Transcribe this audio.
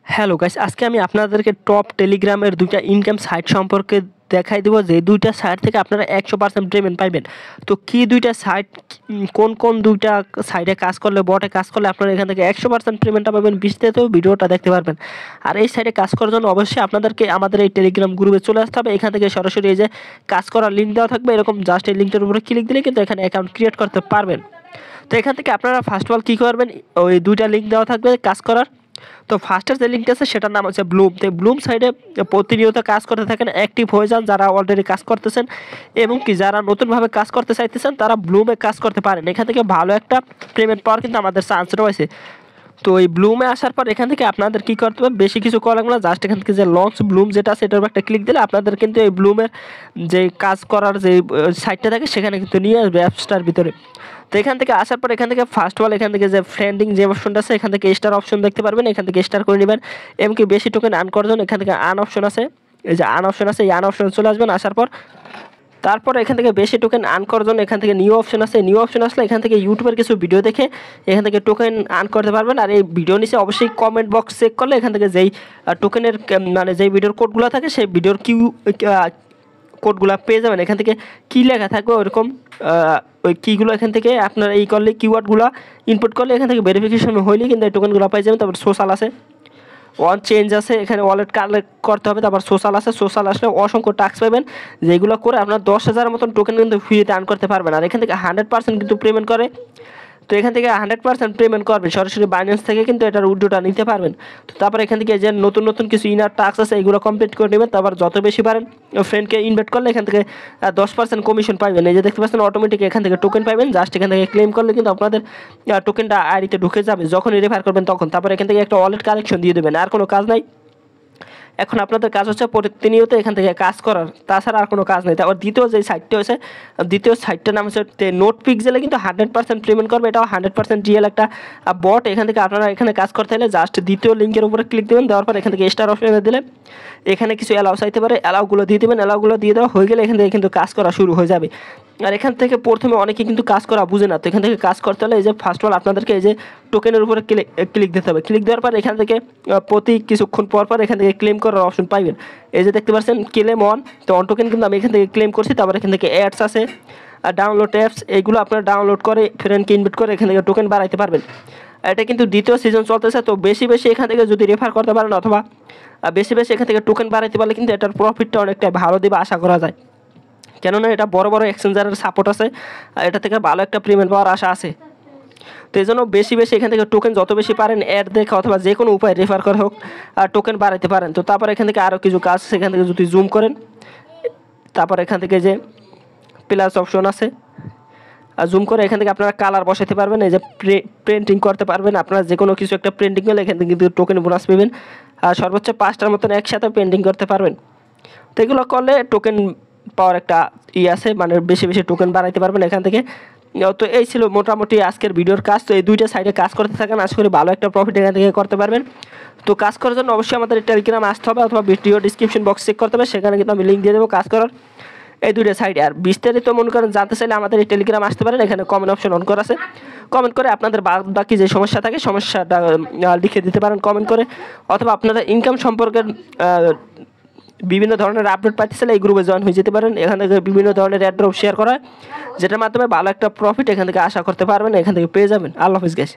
Hello guys, আজকে আমি আপনাদেরকে টপ টেলিগ্রামের দুইটা ইনকাম সাইট সম্পর্কে দেখাই দেবো যে দুইটা সাইট থেকে আপনারা 100% পেমেন্ট পাইবেন। তো কি দুইটা সাইট, কোন কোন দুইটা সাইটে কাজ করলে, বটে কাজ করলে আপনারা এখান থেকে 100% পেমেন্টটা পাবেন, বিস্তারিত ভিডিওটা দেখতে পারবেন। আর এই সাইটে কাজ করার জন্য অবশ্যই আপনাদেরকে আমাদের এই টেলিগ্রাম গ্রুপে চলে আসতে হবে। এখান থেকে সরাসরি এই যে কাজ করার লিঙ্ক দেওয়া থাকবে, এরকম জাস্ট এই লিঙ্কটার উপরে ক্লিক দিলে কিন্তু এখানে অ্যাকাউন্ট ক্রিয়েট করতে পারবেন। তো এখান থেকে আপনারা ফার্স্ট অফ অল কী করবেন, ওই দুইটা লিঙ্ক দেওয়া থাকবে কাজ করার। তো ফার্স্টের যে লিঙ্কটা আছে সেটার নাম হচ্ছে ব্লুম। তো ব্লুম সাইডে প্রতিনিয়ত কাজ করতে থাকেন, অ্যাক্টিভ হয়ে যান যারা অলরেডি কাজ করতেছেন, এবং কি যারা নতুনভাবে কাজ করতে চাইতেছেন তারা ব্লুমে কাজ করতে পারেন। এখান থেকে ভালো একটা পেমেন্ট পাওয়ার কিন্তু আমাদের চান্স রয়েছে। তো এই ব্লুমে আসার পর এখান থেকে আপনাদের কী করতে হবে, বেশি কিছু করা লাগবে না, জাস্ট এখান থেকে যে লঞ্চ ব্লুম যেটা আছে এটার উপর একটা ক্লিক দিলে আপনাদের কিন্তু এই ব্লুমের যে কাজ করার যে সাইটটা থাকে সেখানে কিন্তু নিয়ে আসবে অ্যাপসটার ভিতরে। তো এখান থেকে আসার পর এখান থেকে ফার্স্ট অল এখান থেকে যে ফ্রেন্ডিং যে অপশনটা আছে এখান থেকে স্টার অপশন দেখতে পারবেন, এখান থেকে স্টার করে নেবেন। এমনকি বেশি টোকেন আর্ন করার জন্য এখান থেকে আর্ন অপশন আছে, এই যে আর্ন অপশন আছে, এই আর্ন অপশনে চলে আসবেন। আসার পর তারপর এখান থেকে বেশি টোকেন আর্ন করার জন্য এখান থেকে নিউ অপশন আছে, নিউ অপশন আসলে এখান থেকে ইউটিউবের কিছু ভিডিও দেখে এখান থেকে টোকেন আর্ন করতে পারবেন। আর এই ভিডিও নিচে অবশ্যই কমেন্ট বক্স চেক করলে এখান থেকে যেই টোকেনের মানে যেই ভিডিওর কোডগুলো থাকে সেই ভিডিওর কোডগুলো পেয়ে যাবেন। এখান থেকে কী লেখা থাকবে ওইরকম ওই কীগুলো এখান থেকে আপনারা এই করলে কিওয়ার্ডগুলো ইনপুট করলে এখান থেকে ভেরিফিকেশন হইলে কিন্তু এই টোকেনগুলো পেয়ে যাবেন। তারপর সোশ্যাল আছে, ওয়ান চেঞ্জ আছে, এখানে ওয়ালেট কালেক্ট করতে হবে। তারপর সোশ্যাল আছে, সোশ্যাল আসলে অসংখ্য টাস্ক পাবেন যেগুলো করে আপনার 10,000 মতন টোকেন কিন্তু ফ্রিতে আর্ন করতে পারবেন। আর এখান থেকে 100% কিন্তু পেমেন্ট করে। তো এখান থেকে 100% পেমেন্ট করবেন সরাসরি বাইন্যান্স থেকে, কিন্তু এটার উইথড্রটা নিতে পারবেন। তো তারপর এখান থেকে যে নতুন নতুন কিছু ইনার টাস্ক আছে এগুলো কমপ্লিট করে নেবেন। তারপর যত বেশি পারেন ফ্রেন্ডকে ইনভাইট করলে এখান থেকে 10% কমিশন পাবেন। এই যে দেখতে পাচ্ছেন অটোমেটিক এখান থেকে টোকেন পাবেন, জাস্ট এখান থেকে ক্লেম করলে কিন্তু আপনাদের টোকেনটা আইডিতে ঢুকে যাবে যখনই রেফার করবেন তখন। তারপর এখান থেকে একটা ওয়ালেট কালেকশন দিয়ে দেবেন, আর কোনো কাজ নাই। এখন আপনাদের কাজ হচ্ছে প্রতিনিয়ত এখান থেকে কাজ করার, তাছাড়া আর কোনো কাজ নেই। তারপর দ্বিতীয় যে সাইটটা হয়েছে, দ্বিতীয় সাইটটার নাম হচ্ছে নোট পিক্সেলে কিন্তু 100% পেমেন্ট করবে, এটাও 100% রিয়েল একটা বট। এখান থেকে আপনারা এখানে কাজ করতে হলে জাস্ট দ্বিতীয় লিঙ্কের উপরে ক্লিক দেবেন, দেওয়ার পর এখান থেকে স্টার অপশনে দিলে এখানে কিছু অ্যালাউ চাইতে পারে, অ্যালাউগুলো দিয়ে দেবেন। অ্যালাউগুলো দিয়ে দেওয়া হয়ে গেলে এখান থেকে কিন্তু কাজ করা শুরু হয়ে যাবে। আর এখান থেকে প্রথমে অনেকে কিন্তু কাজ করা বুঝে না, তো এখান থেকে কাজ করতে হলে এই যে ফার্স্ট অল আপনাদেরকে এই যে টোকেনের উপরে ক্লিক দিতে হবে। ক্লিক দেওয়ার পর এখান থেকে প্রতি কিছুক্ষণ পর পর এখান থেকে ক্লেম করার অপশন পাইবেন। এই যে দেখতে পাচ্ছেন ক্লেম অন, তো অন টোকেন কিন্তু আমি এখান থেকে ক্লেম করছি। তারপর এখান থেকে অ্যাডস আছে, আর ডাউনলোড অ্যাপস, এইগুলো আপনারা ডাউনলোড করে ফ্রেন্ডকে ইনভাইট করে এখান থেকে টোকেন বাড়াইতে পারবেন। এটা কিন্তু দ্বিতীয় সিজন চলতেছে, তো বেশি বেশি এখান থেকে যদি রেফার করতে পারেন অথবা বেশি বেশি এখান থেকে টোকেন বাড়াইতে পারলে কিন্তু এটার প্রফিটটা অনেকটা ভালো দেবে আশা করা যায়। কেননা এটা বড় বড় এক্সচেঞ্জারের সাপোর্ট আছে, আর এটা থেকে ভালো একটা পেমেন্ট পাওয়ার আশা আছে। তো এই জন্য বেশি বেশি এখান থেকে টোকেন যত বেশি পারেন অ্যাড দেখে অথবা যে কোনো উপায় রেফার করে হোক আর টোকেন বাড়াইতে পারেন। তো তারপর এখান থেকে আরও কিছু কাজ সেখান থেকে যদি জুম করেন, তারপর এখান থেকে যে প্লাস অপশন আছে, আর জুম করে এখান থেকে আপনারা কালার বসাতে পারবেন, এই যে প্রিন্টিং করতে পারবেন। আপনারা যে কোনো কিছু একটা প্রিন্টিং করলে এখান থেকে কিন্তু টোকেন বোনাস পাবেন, আর সর্বোচ্চ 5টার মতন একসাথে পেন্টিং করতে পারবেন। তো এগুলো করলে টোকেন পাওয়ার একটা আছে, মানে বেশি বেশি টোকেন বাড়াইতে পারবেন এখান থেকে। তো এই ছিল মোটামুটি আজকের ভিডিওর কাজ। তো এই দুইটা সাইডে কাজ করতে থাকেন, আশা করি ভালো একটা প্রফিট এখান থেকে করতে পারবেন। তো কাজ করার জন্য অবশ্যই আমাদের টেলিগ্রাম আসতে হবে অথবা ভিডিও ডিসক্রিপশন বক্স চেক করতে হবে, সেখানে কিন্তু আমি লিঙ্ক দিয়ে দেবো কাজ করার এই দুইটা সাইডে। আর বিস্তারিত মনে করেন জানতে চাইলে আমাদের এই টেলিগ্রাম আসতে পারেন, এখানে কমেন্ট অপশন অন করা আছে, কমেন্ট করে আপনাদের বাকি যে সমস্যা থাকে সমস্যাটা লিখে দিতে পারেন কমেন্ট করে, অথবা আপনারা ইনকাম সম্পর্কের বিভিন্ন ধরনের আপডেট পাইতে চাইলে এই গ্রুপে জয়েন হয়ে যেতে পারেন। এখান থেকে বিভিন্ন ধরনের অ্যাড্রপ শেয়ার করা হয়, যেটার মাধ্যমে ভালো একটা প্রফিট এখান থেকে আশা করতে পারবেন, এখান থেকে পেয়ে যাবেন। আল্লাহ হাফেজ গাইস।